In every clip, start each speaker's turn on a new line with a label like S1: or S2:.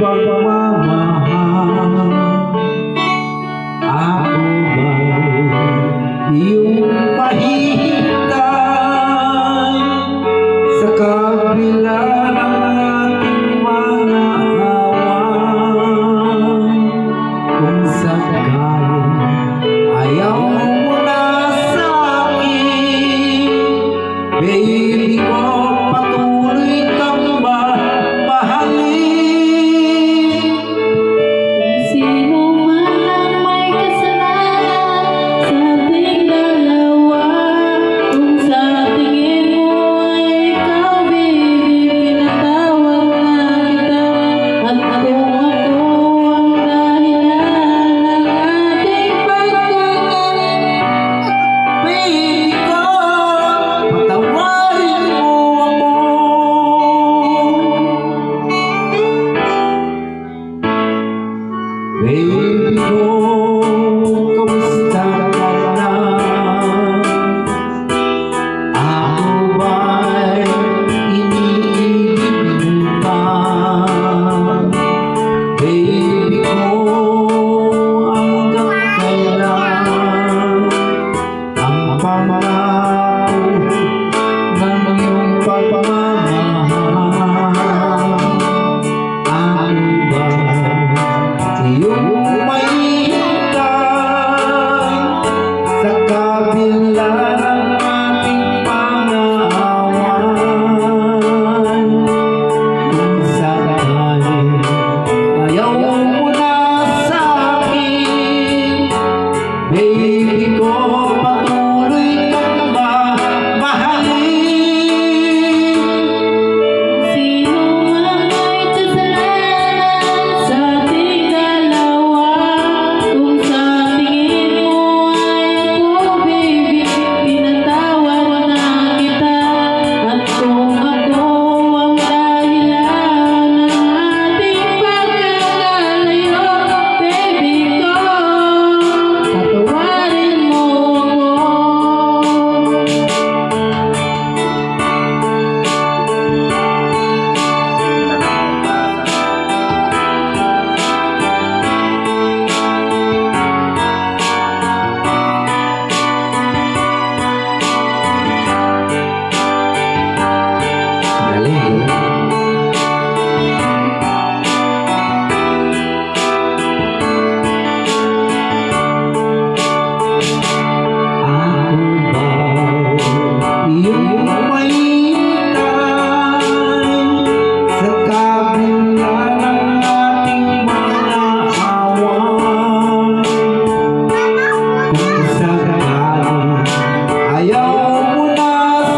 S1: pagmamahal. Ako ba'y iyong mahihintay sa kabila ng ating mga away? Kung sakaling ayaw mo na sa'kin, baby ko, patuloy kang mahalin.
S2: Sino man ang may kasalanan sa ating dalawa, kung sa tingin mo ay ikaw, baby, pinatawad na kita. At kung ako ang dahilan ng ating pagkakailan,
S1: Baby ko, patawarin mo ako. Baby ko, kamusta ka na? Ako ba'y iniibig mo pa? Baby ko, hanggang kailan ang pangako ng iyong pagmamahal? Ano ba iyong mahihintay sa kabila ng ating pangahawan? Kung sakaling ayaw mo na sa'kin, baby ko, patuloy kang mahalin.
S2: sino man ang may kasalanan sa ating dalawa, kung sa tingin mo ay ako, baby, pinatawad na kita. At kung ako ang dahilan ng ating pagkakalayo, baby ko, patawarin mo ako.
S1: Galing, no? Ako ba'y iyong mahihintay sa kabila ng ating mga away? Kung sakaling ayaw mo na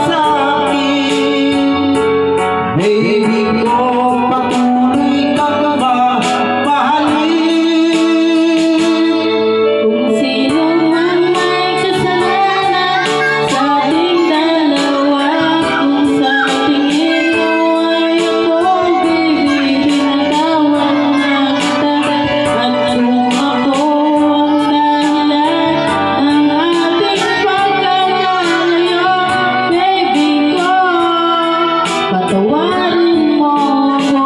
S1: sa'kin, baby ko, patuloy kang mahalin.
S2: Kung sino man may kasalanan sa ating dalawa, kung sa tingin mo ay ako, baby, pinatawad na kita. At kung ako ang dahilan ng ating pagkakalayo, baby ko, patawarin mo ako.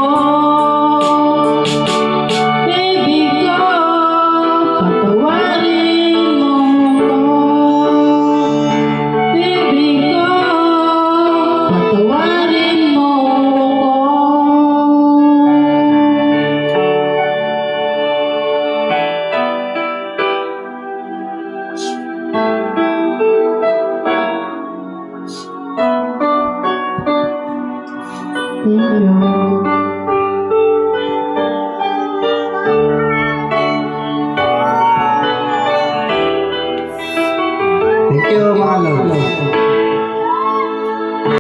S2: Baby ko, patawarin mo ako. Baby ko, patawarin mo ako. Thank you.